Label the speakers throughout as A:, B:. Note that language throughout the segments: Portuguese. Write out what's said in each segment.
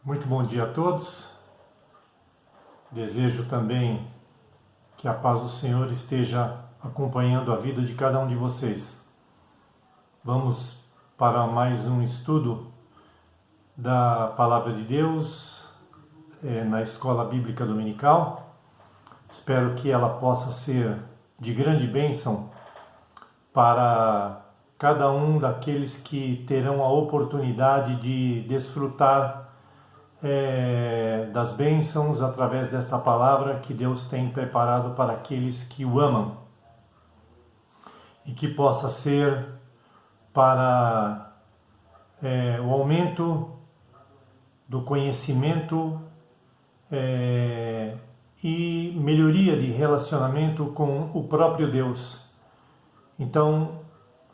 A: Muito bom dia a todos. Desejo também que a paz do Senhor esteja acompanhando a vida de cada um de vocês. Vamos para mais um estudo da Palavra de Deus na Escola Bíblica Dominical. Espero que ela possa ser de grande bênção para cada um daqueles que terão a oportunidade de desfrutar das bênçãos através desta palavra que Deus tem preparado para aqueles que o amam, e que possa ser para o aumento do conhecimento e melhoria de relacionamento com o próprio Deus. Então,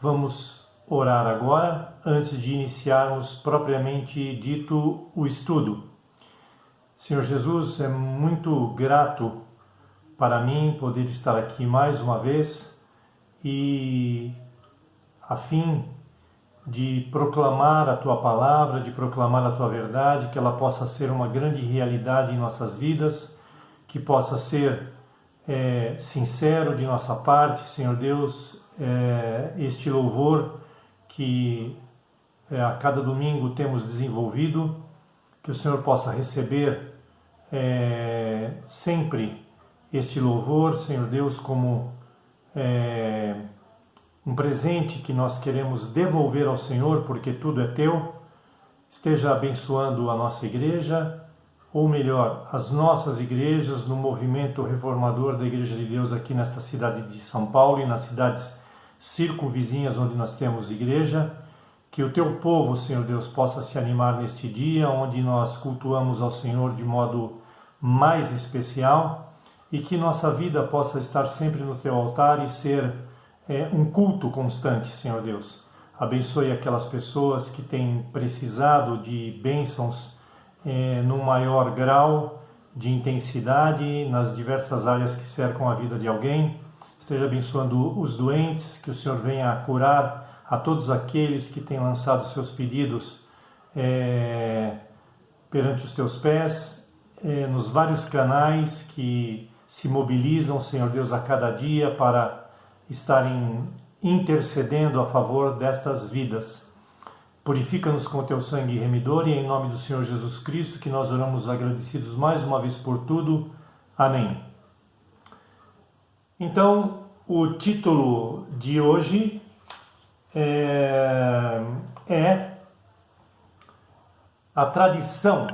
A: vamos orar agora, antes de iniciarmos propriamente dito o estudo. Senhor Jesus, é muito grato para mim poder estar aqui mais uma vez e a fim de proclamar a Tua palavra, de proclamar a Tua verdade, que ela possa ser uma grande realidade em nossas vidas, que possa ser sincero de nossa parte, Senhor Deus, este louvor que a cada domingo temos desenvolvido, que o Senhor possa receber sempre este louvor, Senhor Deus, como um presente que nós queremos devolver ao Senhor, porque tudo é Teu. Esteja abençoando a nossa igreja, ou melhor, as nossas igrejas, no movimento reformador da Igreja de Deus aqui nesta cidade de São Paulo e nas cidades circunvizinhas onde nós temos igreja. Que o Teu povo, Senhor Deus, possa se animar neste dia onde nós cultuamos ao Senhor de modo mais especial, e que nossa vida possa estar sempre no Teu altar e ser um culto constante, Senhor Deus. Abençoe aquelas pessoas que têm precisado de bênçãos num maior grau de intensidade nas diversas áreas que cercam a vida de alguém. Esteja abençoando os doentes, que o Senhor venha a curar a todos aqueles que têm lançado seus pedidos perante os Teus pés, nos vários canais que se mobilizam, Senhor Deus, a cada dia para estarem intercedendo a favor destas vidas. Purifica-nos com o Teu sangue remidor, e em nome do Senhor Jesus Cristo que nós oramos agradecidos mais uma vez por tudo. Amém. Então, o título de hoje é a tradição.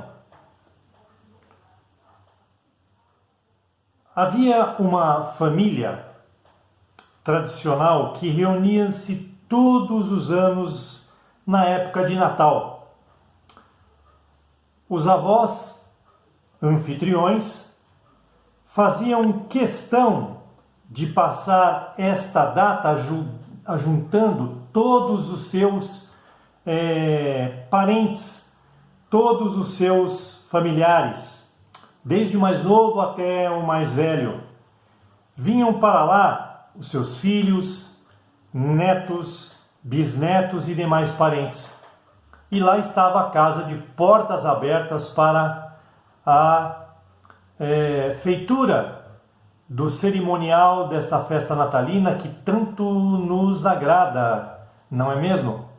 A: Havia uma família tradicional que reunia-se todos os anos na época de Natal. Os avós, anfitriões, faziam questão de passar esta data ajuntando todos os seus parentes, todos os seus familiares, desde o mais novo até o mais velho. Vinham para lá os seus filhos, netos, bisnetos e demais parentes. E lá estava a casa de portas abertas para a feitura do cerimonial desta festa natalina que tanto nos agrada, não é mesmo?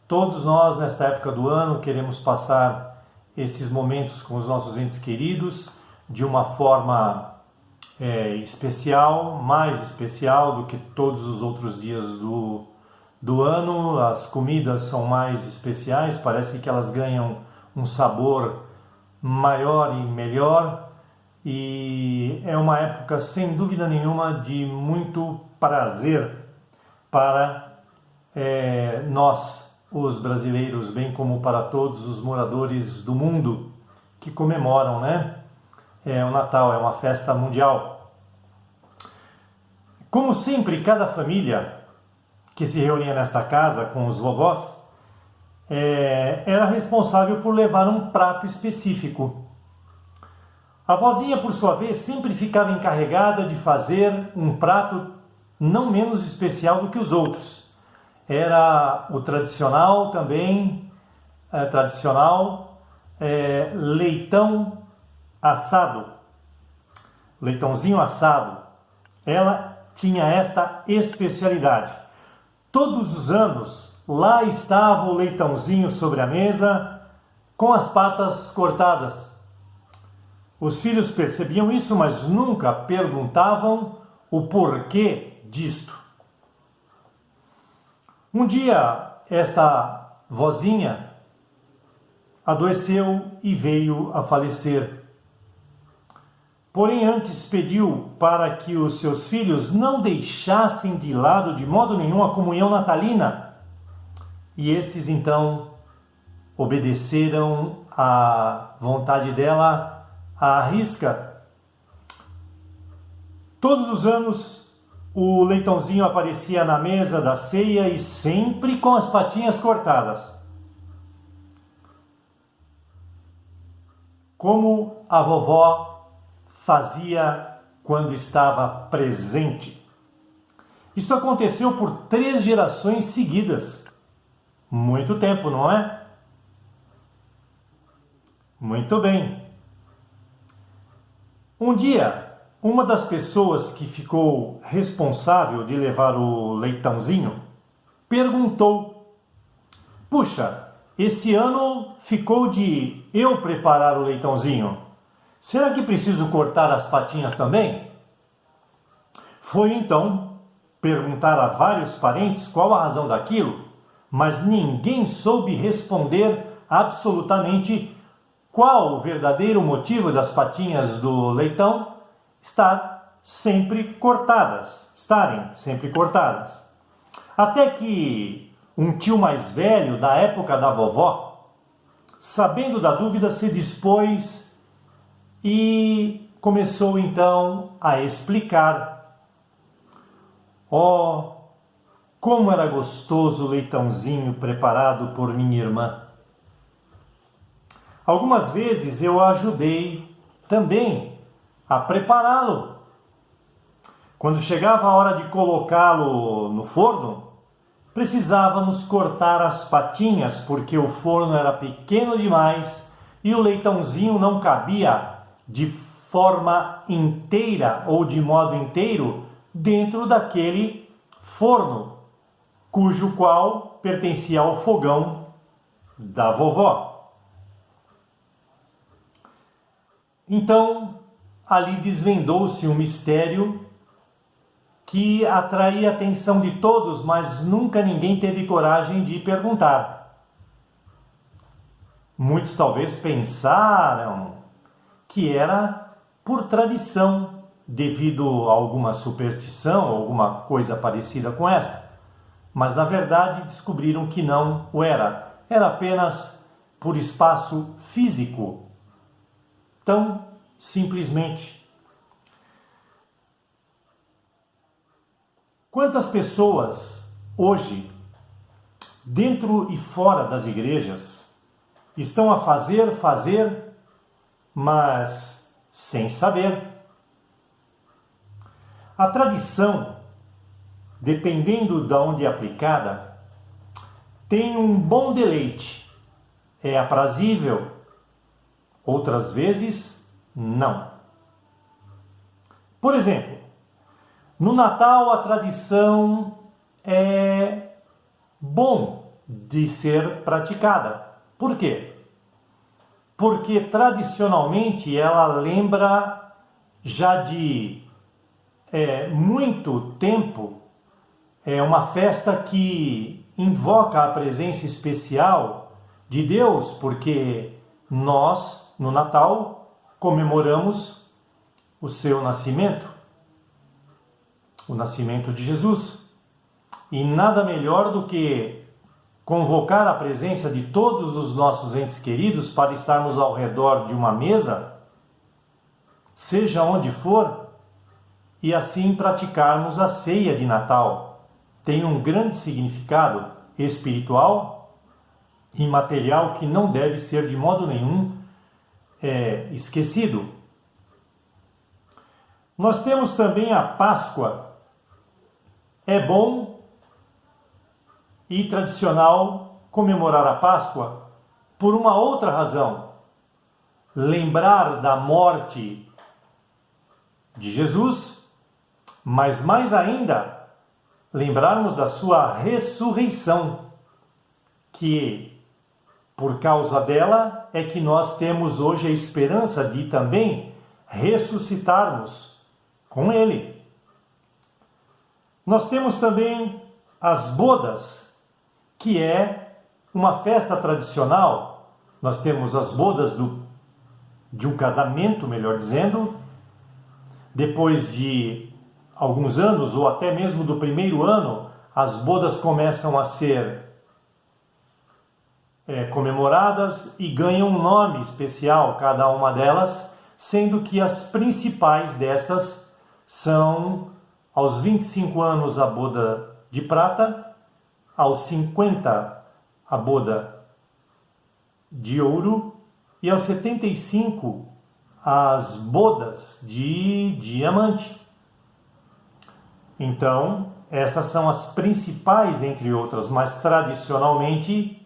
A: Todos nós, nesta época do ano, queremos passar esses momentos com os nossos entes queridos de uma forma especial, mais especial do que todos os outros dias do ano. As comidas são mais especiais, parece que elas ganham um sabor maior e melhor. E é uma época, sem dúvida nenhuma, de muito prazer para nós, os brasileiros, bem como para todos os moradores do mundo que comemoram, né? O Natal é uma festa mundial. Como sempre, cada família que se reunia nesta casa com os vovós era responsável por levar um prato específico. A vozinha, por sua vez, sempre ficava encarregada de fazer um prato não menos especial do que os outros. Era o tradicional também, leitão assado, leitãozinho assado. Ela tinha esta especialidade. Todos os anos, lá estava o leitãozinho sobre a mesa, com as patas cortadas. Os filhos percebiam isso, mas nunca perguntavam o porquê disto. Um dia, esta vozinha adoeceu e veio a falecer. Porém, antes pediu para que os seus filhos não deixassem de lado de modo nenhum a comunhão natalina. E estes, então, obedeceram à vontade dela à risca. Todos os anos, o leitãozinho aparecia na mesa da ceia e sempre com as patinhas cortadas. Como a vovó fazia quando estava presente. Isto aconteceu por 3 gerações seguidas. Muito tempo, não é? Muito bem. Um dia, uma das pessoas que ficou responsável de levar o leitãozinho perguntou: puxa, esse ano ficou de eu preparar o leitãozinho. Será que preciso cortar as patinhas também? Foi então perguntar a vários parentes qual a razão daquilo, mas ninguém soube responder absolutamente qual o verdadeiro motivo das patinhas do leitão estarem sempre cortadas. Até que um tio mais velho da época da vovó, sabendo da dúvida, se dispôs e começou então a explicar. Oh, como era gostoso o leitãozinho preparado por minha irmã. Algumas vezes eu a ajudei também a prepará-lo. Quando chegava a hora de colocá-lo no forno, precisávamos cortar as patinhas porque o forno era pequeno demais e o leitãozinho não cabia de forma inteira ou de modo inteiro dentro daquele forno, cujo qual pertencia ao fogão da vovó. Então, ali desvendou-se um mistério que atraía a atenção de todos, mas nunca ninguém teve coragem de perguntar. Muitos talvez pensaram que era por tradição, devido a alguma superstição, alguma coisa parecida com esta. Mas na verdade descobriram que não o era. Era apenas por espaço físico. Tão simplesmente. Quantas pessoas hoje, dentro e fora das igrejas, estão a fazer, mas sem saber. A tradição, dependendo de onde é aplicada, tem um bom deleite, é aprazível, outras vezes não. Por exemplo, no Natal a tradição é bom de ser praticada. Por quê? Porque tradicionalmente ela lembra já de muito tempo, é uma festa que invoca a presença especial de Deus, porque nós, no Natal, comemoramos o seu nascimento, o nascimento de Jesus. E nada melhor do que convocar a presença de todos os nossos entes queridos para estarmos ao redor de uma mesa, seja onde for, e assim praticarmos a ceia de Natal. Tem um grande significado espiritual e material que não deve ser de modo nenhum esquecido. Nós temos também a Páscoa. É bom e tradicional comemorar a Páscoa por uma outra razão. lembrar da morte de Jesus, mas mais ainda, lembrarmos da sua ressurreição, que por causa dela é que nós temos hoje a esperança de também ressuscitarmos com Ele. Nós temos também as bodas, que é uma festa tradicional. Nós temos as bodas de um casamento, melhor dizendo, depois de alguns anos, ou até mesmo do primeiro ano, as bodas começam a ser comemoradas e ganham um nome especial, cada uma delas, sendo que as principais destas são aos 25 anos a boda de prata, aos 50 a boda de ouro e aos 75 as bodas de diamante. Então, estas são as principais dentre outras, mas tradicionalmente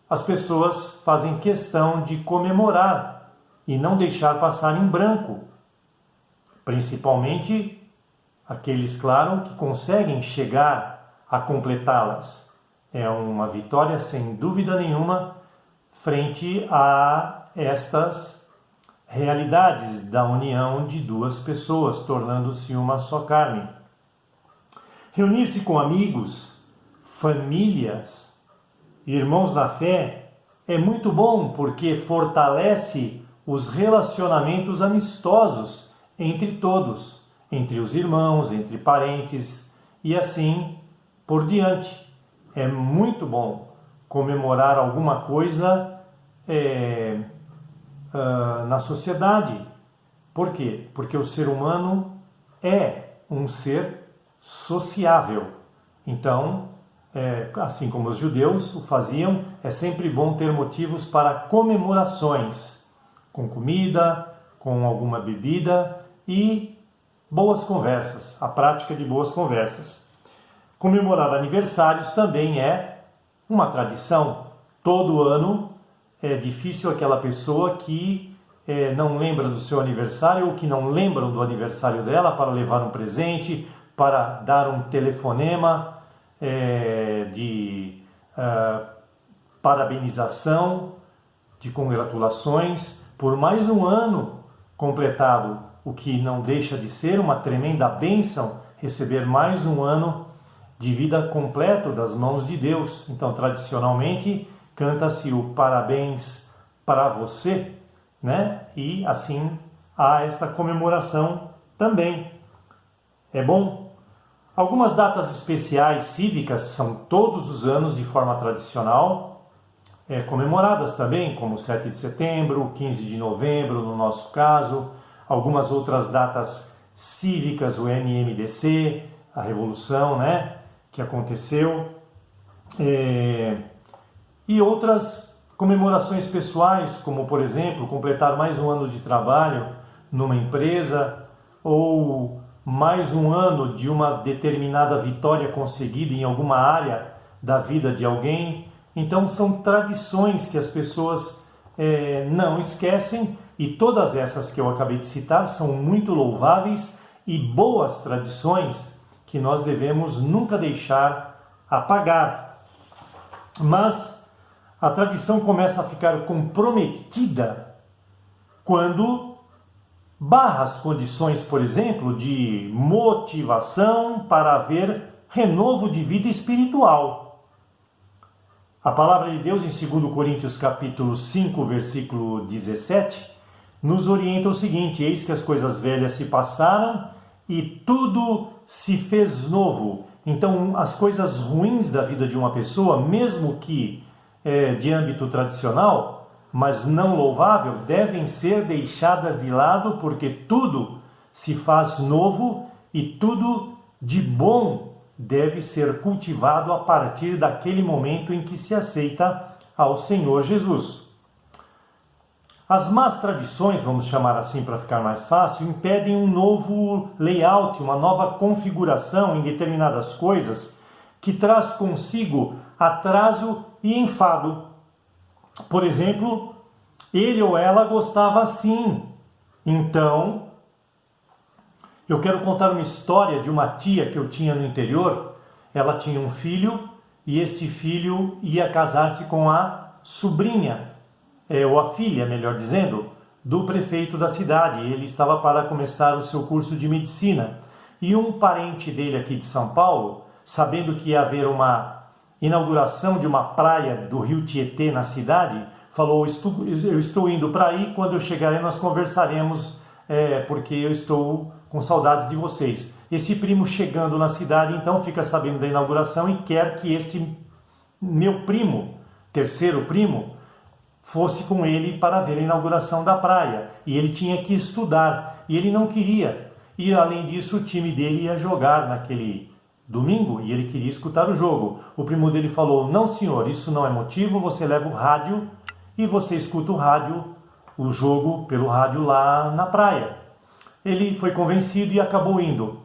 A: as pessoas fazem questão de comemorar e não deixar passar em branco, principalmente aqueles, claro, que conseguem chegar a completá-las. É uma vitória, sem dúvida nenhuma, frente a estas realidades da união de duas pessoas, tornando-se uma só carne. Reunir-se com amigos, famílias, irmãos na fé, é muito bom porque fortalece os relacionamentos amistosos entre todos, entre os irmãos, entre parentes e assim por diante. É muito bom comemorar alguma coisa na sociedade. Por quê? Porque o ser humano é um ser sociável. Então, assim como os judeus o faziam, é sempre bom ter motivos para comemorações, com comida, com alguma bebida e boas conversas, a prática de boas conversas. Comemorar aniversários também é uma tradição. Todo ano é difícil aquela pessoa que não lembra do seu aniversário ou que não lembram do aniversário dela para levar um presente, para dar um telefonema de parabenização, de congratulações por mais um ano completado, o que não deixa de ser uma tremenda bênção receber mais um ano de vida completo das mãos de Deus. Então, tradicionalmente, canta-se o parabéns para você, né? E assim há esta comemoração também. É bom. Algumas datas especiais cívicas são todos os anos de forma tradicional comemoradas também, como 7 de setembro, 15 de novembro no nosso caso, algumas outras datas cívicas, o MMDC, a Revolução, né, que aconteceu, e outras comemorações pessoais, como por exemplo, completar mais um ano de trabalho numa empresa, ou mais um ano de uma determinada vitória conseguida em alguma área da vida de alguém. Então são tradições que as pessoas não esquecem, e todas essas que eu acabei de citar são muito louváveis e boas tradições que nós devemos nunca deixar apagar. Mas a tradição começa a ficar comprometida quando barra as condições, por exemplo, de motivação para haver renovo de vida espiritual. A palavra de Deus em 2 Coríntios capítulo 5, versículo 17, nos orienta o seguinte: eis que as coisas velhas se passaram e tudo se fez novo. Então, as coisas ruins da vida de uma pessoa, mesmo que de âmbito tradicional, mas não louvável, devem ser deixadas de lado, porque tudo se faz novo e tudo de bom deve ser cultivado a partir daquele momento em que se aceita ao Senhor Jesus. As más tradições, vamos chamar assim para ficar mais fácil, impedem um novo layout, uma nova configuração em determinadas coisas, que traz consigo atraso e enfado. Por exemplo, ele ou ela gostava sim. Então, eu quero contar uma história de uma tia que eu tinha no interior. Ela tinha um filho e este filho ia casar-se com a sobrinha, ou a filha, melhor dizendo, do prefeito da cidade. Ele estava para começar o seu curso de medicina. E um parente dele aqui de São Paulo, sabendo que ia haver uma inauguração de uma praia do rio Tietê na cidade, falou: eu estou indo para aí, quando eu chegar aí nós conversaremos, porque eu estou com saudades de vocês. Esse primo chegando na cidade, então, fica sabendo da inauguração e quer que este meu primo, terceiro primo, fosse com ele para ver a inauguração da praia. E ele tinha que estudar, e ele não queria. E além disso, o time dele ia jogar naquele domingo, e ele queria escutar o jogo. O primo dele falou: não senhor, isso não é motivo, você leva o rádio e você escuta o jogo pelo rádio lá na praia. Ele foi convencido e acabou indo.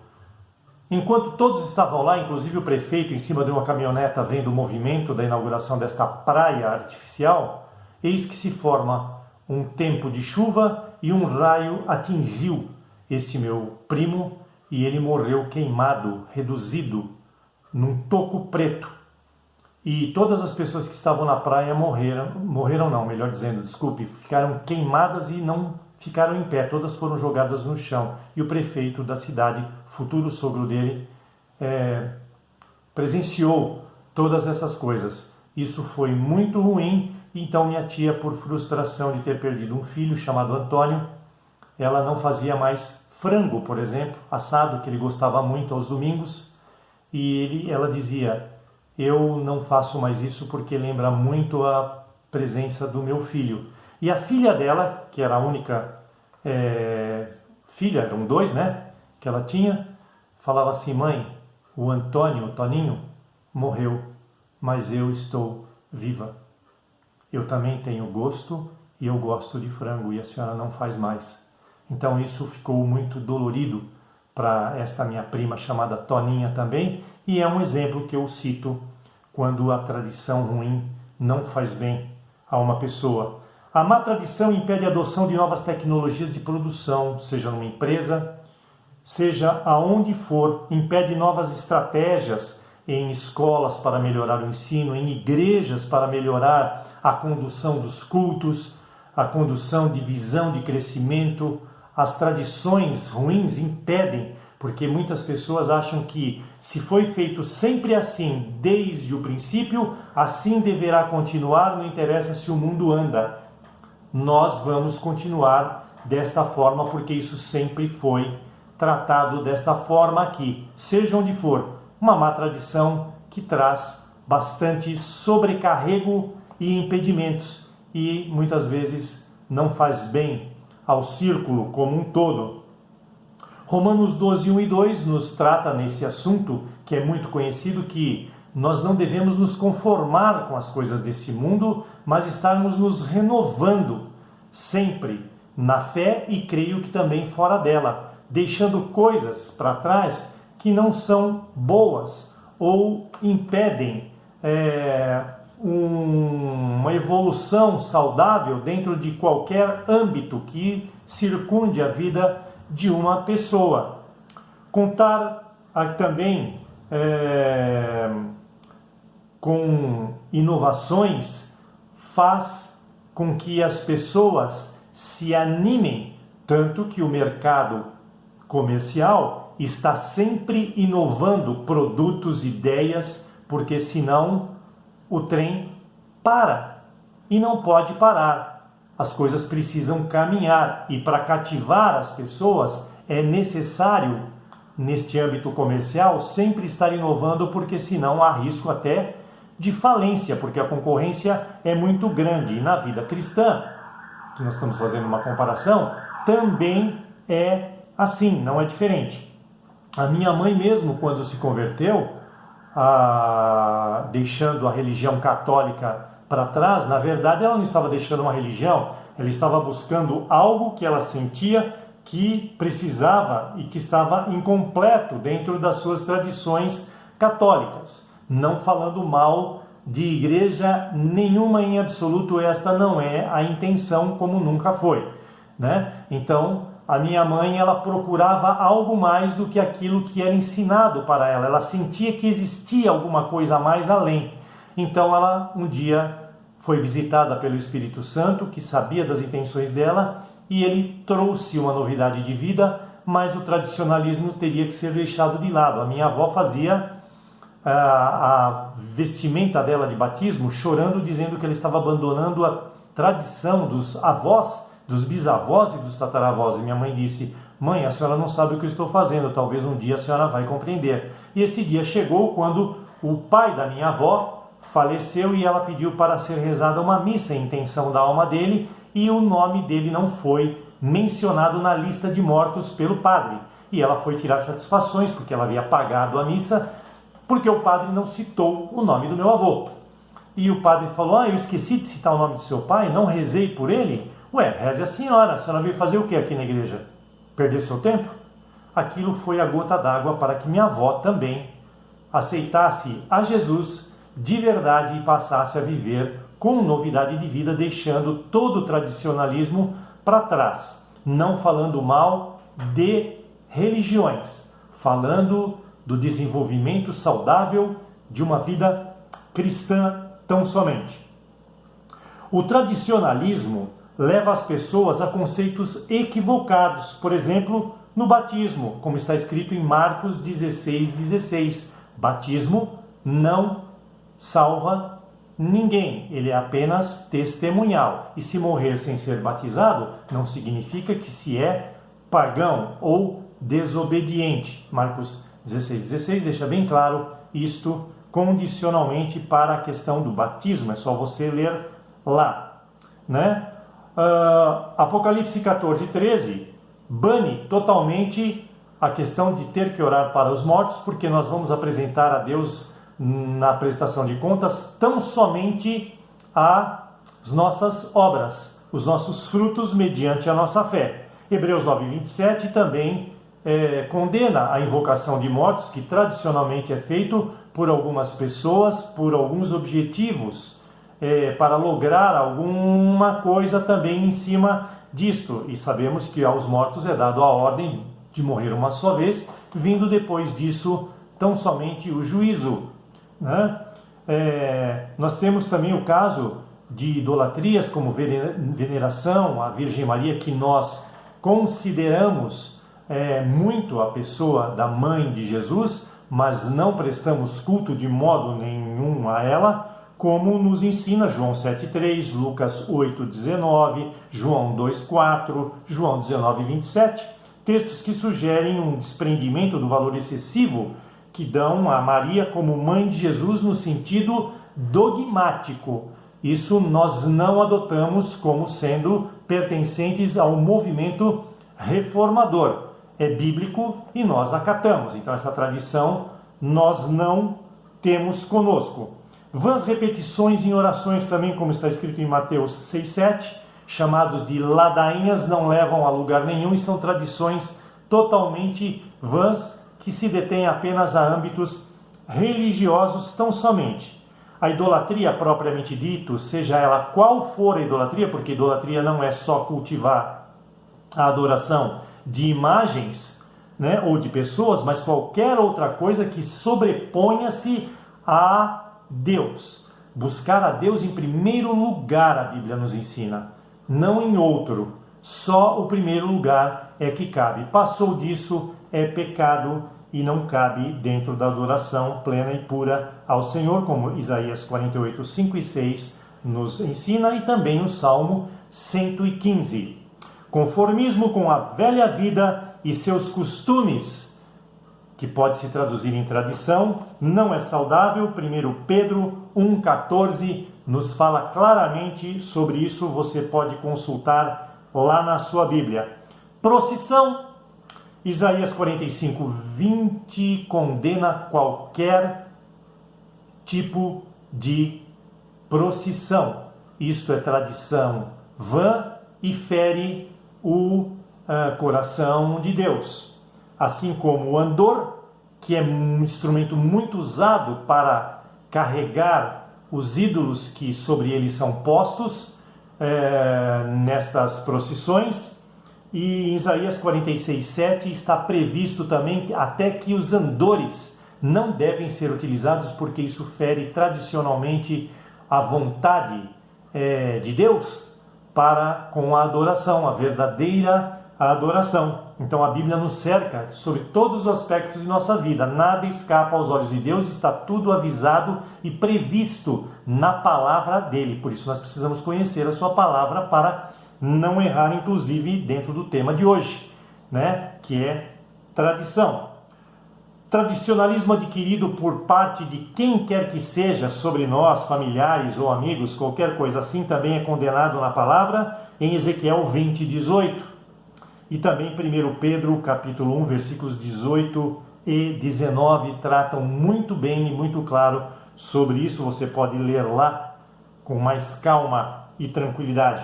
A: Enquanto todos estavam lá, inclusive o prefeito em cima de uma caminhoneta vendo o movimento da inauguração desta praia artificial, eis que se forma um tempo de chuva e um raio atingiu este meu primo e ele morreu queimado, reduzido, num toco preto. E todas as pessoas que estavam na praia ficaram queimadas e não ficaram em pé, todas foram jogadas no chão. E o prefeito da cidade, futuro sogro dele, presenciou todas essas coisas. Isso foi muito ruim, então minha tia, por frustração de ter perdido um filho chamado Antônio, ela não fazia mais frango, por exemplo, assado, que ele gostava muito aos domingos, e ela dizia: eu não faço mais isso porque lembra muito a presença do meu filho. E a filha dela, que era a única filha, eram dois, né, que ela tinha, falava assim: mãe, o Antônio, o Toninho, morreu, mas eu estou viva. Eu também tenho gosto e eu gosto de frango e a senhora não faz mais. Então isso ficou muito dolorido para esta minha prima chamada Toninha também, e é um exemplo que eu cito quando a tradição ruim não faz bem a uma pessoa. A má tradição impede a adoção de novas tecnologias de produção, seja numa empresa, seja aonde for, impede novas estratégias em escolas para melhorar o ensino, em igrejas para melhorar a condução dos cultos, a condução de visão de crescimento. As tradições ruins impedem, porque muitas pessoas acham que se foi feito sempre assim, desde o princípio, assim deverá continuar, não interessa se o mundo anda. Nós vamos continuar desta forma, porque isso sempre foi tratado desta forma aqui, seja onde for. Uma má tradição que traz bastante sobrecarrego e impedimentos, e muitas vezes não faz bem ao círculo como um todo. Romanos 12, 1 e 2 nos trata nesse assunto, que é muito conhecido, que nós não devemos nos conformar com as coisas desse mundo, mas estarmos nos renovando sempre na fé, e creio que também fora dela, deixando coisas para trás que não são boas ou impedem uma evolução saudável dentro de qualquer âmbito que circunde a vida de uma pessoa. Contar também com inovações faz com que as pessoas se animem, tanto que o mercado comercial está sempre inovando produtos, ideias, porque senão o trem para, e não pode parar. As coisas precisam caminhar, e para cativar as pessoas é necessário, neste âmbito comercial, sempre estar inovando, porque senão há risco até de falência, porque a concorrência é muito grande. E na vida cristã, que nós estamos fazendo uma comparação, também é assim, não é diferente. A minha mãe mesmo, quando se converteu, deixando a religião católica para trás, na verdade ela não estava deixando uma religião, ela estava buscando algo que ela sentia que precisava e que estava incompleto dentro das suas tradições católicas. Não falando mal de igreja nenhuma em absoluto, esta não é a intenção, como nunca foi, né? Então, a minha mãe, ela procurava algo mais do que aquilo que era ensinado para ela. Ela sentia que existia alguma coisa a mais além. Então, ela um dia foi visitada pelo Espírito Santo, que sabia das intenções dela, e ele trouxe uma novidade de vida, mas o tradicionalismo teria que ser deixado de lado. A minha avó fazia a vestimenta dela de batismo chorando, dizendo que ela estava abandonando a tradição dos avós, dos bisavós e dos tataravós. E minha mãe disse: mãe, a senhora não sabe o que eu estou fazendo, talvez um dia a senhora vai compreender. E este dia chegou quando o pai da minha avó faleceu e ela pediu para ser rezada uma missa em intenção da alma dele, e o nome dele não foi mencionado na lista de mortos pelo padre. E ela foi tirar satisfações, porque ela havia pagado a missa, porque o padre não citou o nome do meu avô. E o padre falou: eu esqueci de citar o nome do seu pai, não rezei por ele? Ué, reze a senhora veio fazer o que aqui na igreja? Perder seu tempo? Aquilo foi a gota d'água para que minha avó também aceitasse a Jesus de verdade e passasse a viver com novidade de vida, deixando todo o tradicionalismo para trás, não falando mal de religiões, falando do desenvolvimento saudável de uma vida cristã tão somente. O tradicionalismo leva as pessoas a conceitos equivocados, por exemplo, no batismo, como está escrito em Marcos 16:16. Batismo não salva ninguém, ele é apenas testemunhal. E se morrer sem ser batizado, não significa que se é pagão ou desobediente. Marcos 16:16 deixa bem claro isto condicionalmente para a questão do batismo. É só você ler lá, né? Apocalipse 14:13 bane totalmente a questão de ter que orar para os mortos, porque nós vamos apresentar a Deus na prestação de contas tão somente as nossas obras, os nossos frutos mediante a nossa fé. Hebreus 9:27 também condena a invocação de mortos, que tradicionalmente é feito por algumas pessoas, por alguns objetivos, para lograr alguma coisa também em cima disto. E sabemos que aos mortos é dado a ordem de morrer uma só vez, vindo depois disso tão somente o juízo, né? Nós temos também o caso de idolatrias como veneração à Virgem Maria, que nós consideramos muito a pessoa da mãe de Jesus, mas não prestamos culto de modo nenhum a ela, como nos ensina João 7:3, Lucas 8:19, João 2:4, João 19:27, textos que sugerem um desprendimento do valor excessivo que dão a Maria como mãe de Jesus no sentido dogmático. Isso nós não adotamos como sendo pertencentes ao movimento reformador. É bíblico e nós acatamos. Então essa tradição nós não temos conosco. Vãs repetições em orações também, como está escrito em Mateus 6:7, chamados de ladainhas, não levam a lugar nenhum e são tradições totalmente vãs, que se detêm apenas a âmbitos religiosos tão somente. A idolatria propriamente dito, seja ela qual for a idolatria, porque idolatria não é só cultivar a adoração de imagens, né, ou de pessoas, mas qualquer outra coisa que sobreponha-se a Deus. Buscar a Deus em primeiro lugar, a Bíblia nos ensina, não em outro. Só o primeiro lugar é que cabe. Passou disso, é pecado e não cabe dentro da adoração plena e pura ao Senhor, como Isaías 48:5 e 6 nos ensina, e também o Salmo 115. Conformismo com a velha vida e seus costumes, que pode se traduzir em tradição, não é saudável. 1 Pedro 1,14 nos fala claramente sobre isso, você pode consultar lá na sua Bíblia. Procissão, Isaías 45:20 condena qualquer tipo de procissão. Isto é tradição vã e fere o coração de Deus. Assim como o andor, que é um instrumento muito usado para carregar os ídolos que sobre eles são postos nestas procissões. E em Isaías 46:7 está previsto também até que os andores não devem ser utilizados, porque isso fere tradicionalmente a vontade de Deus para com a adoração, a verdadeira adoração. Então a Bíblia nos cerca sobre todos os aspectos de nossa vida, nada escapa aos olhos de Deus, está tudo avisado e previsto na palavra dele. Por isso nós precisamos conhecer a sua palavra para não errar, inclusive dentro do tema de hoje, né? Que é tradição. Tradicionalismo adquirido por parte de quem quer que seja sobre nós, familiares ou amigos, qualquer coisa assim, também é condenado na palavra em Ezequiel 20:18. E também 1 Pedro capítulo 1, versículos 18 e 19 tratam muito bem e muito claro sobre isso. Você pode ler lá com mais calma e tranquilidade.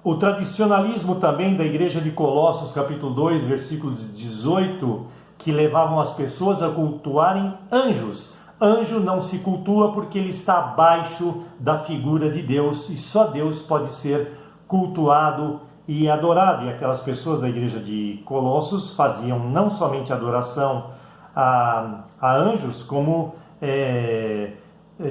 A: O tradicionalismo também da igreja de Colossos capítulo 2, versículos 18, que levavam as pessoas a cultuarem anjos. Anjo não se cultua porque ele está abaixo da figura de Deus e só Deus pode ser cultuado e adorado. E aquelas pessoas da igreja de Colossos faziam não somente adoração a anjos, como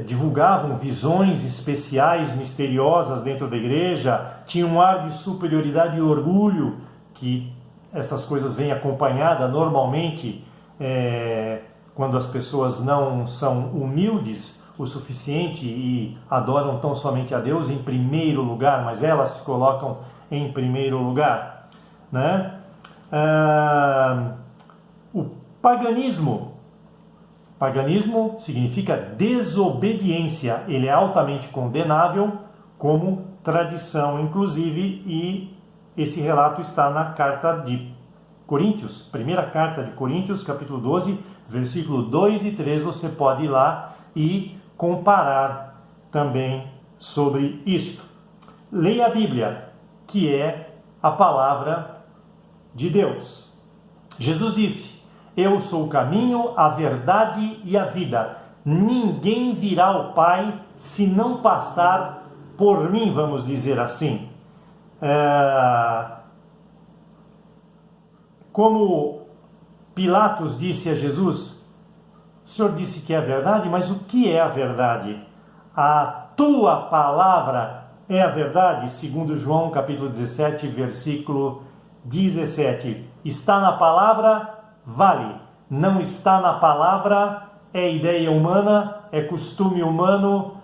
A: divulgavam visões especiais, misteriosas dentro da igreja, tinham um ar de superioridade e orgulho que essas coisas vêm acompanhadas normalmente quando as pessoas não são humildes o suficiente e adoram tão somente a Deus em primeiro lugar, mas elas se colocam em primeiro lugar, né? O paganismo significa desobediência, ele é altamente condenável como tradição, inclusive, e esse relato está na carta de Coríntios, primeira carta de Coríntios, capítulo 12, versículo 2 e 3, você pode ir lá e comparar também sobre isto. Leia a Bíblia, que é a palavra de Deus. Jesus disse: eu sou o caminho, a verdade e a vida. Ninguém virá ao Pai se não passar por mim, vamos dizer assim. Como Pilatos disse a Jesus: o Senhor disse que é a verdade, mas o que é a verdade? A tua palavra é a verdade, segundo João capítulo 17, versículo 17. Está na palavra, vale. Não está na palavra, é ideia humana, é costume humano,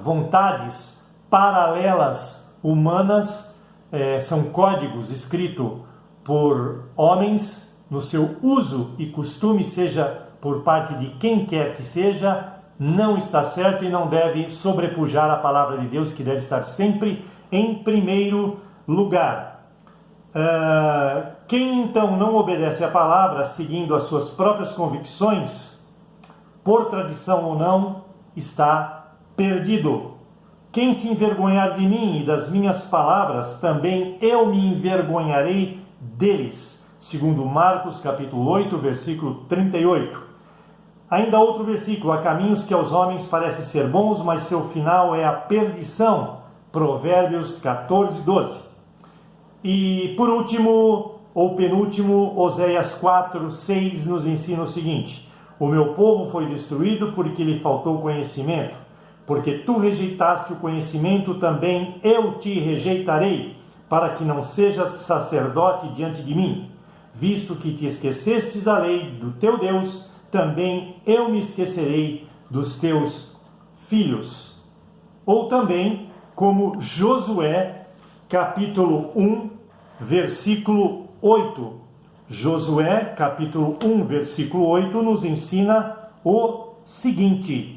A: vontades paralelas humanas, são códigos escritos por homens no seu uso e costume, seja por parte de quem quer que seja, não está certo e não deve sobrepujar a palavra de Deus, que deve estar sempre em primeiro lugar. Quem então não obedece à palavra, seguindo as suas próprias convicções, por tradição ou não, está perdido. Quem se envergonhar de mim e das minhas palavras, também eu me envergonharei deles. Segundo Marcos, capítulo 8, versículo 38. Ainda outro versículo: há caminhos que aos homens parecem ser bons, mas seu final é a perdição. Provérbios 14, 12. E por último, ou penúltimo, Oséias 4, 6 nos ensina o seguinte: o meu povo foi destruído porque lhe faltou conhecimento. Porque tu rejeitaste o conhecimento, também eu te rejeitarei, para que não sejas sacerdote diante de mim. Visto que te esquecestes da lei do teu Deus, também eu me esquecerei dos teus filhos. Ou também, como Josué, capítulo 1, versículo 8. Josué, capítulo 1, versículo 8, nos ensina o seguinte: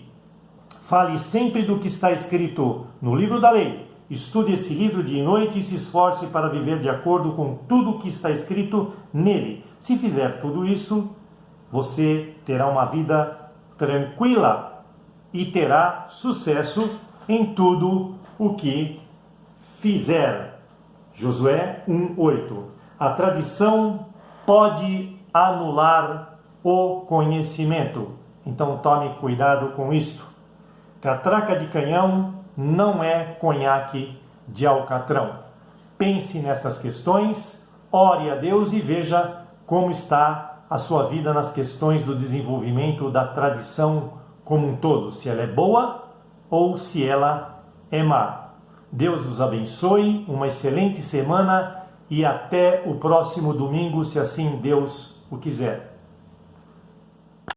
A: fale sempre do que está escrito no livro da lei. Estude esse livro dia e noite e se esforce para viver de acordo com tudo o que está escrito nele. Se fizer tudo isso, você terá uma vida tranquila e terá sucesso em tudo o que fizer. Josué 1:8. A tradição pode anular o conhecimento. Então tome cuidado com isto. Catraca de canhão não é conhaque de alcatrão. Pense nestas questões, ore a Deus e veja como está a sua vida nas questões do desenvolvimento da tradição como um todo, se ela é boa ou se ela é má. Deus os abençoe, uma excelente semana e até o próximo domingo, se assim Deus o quiser.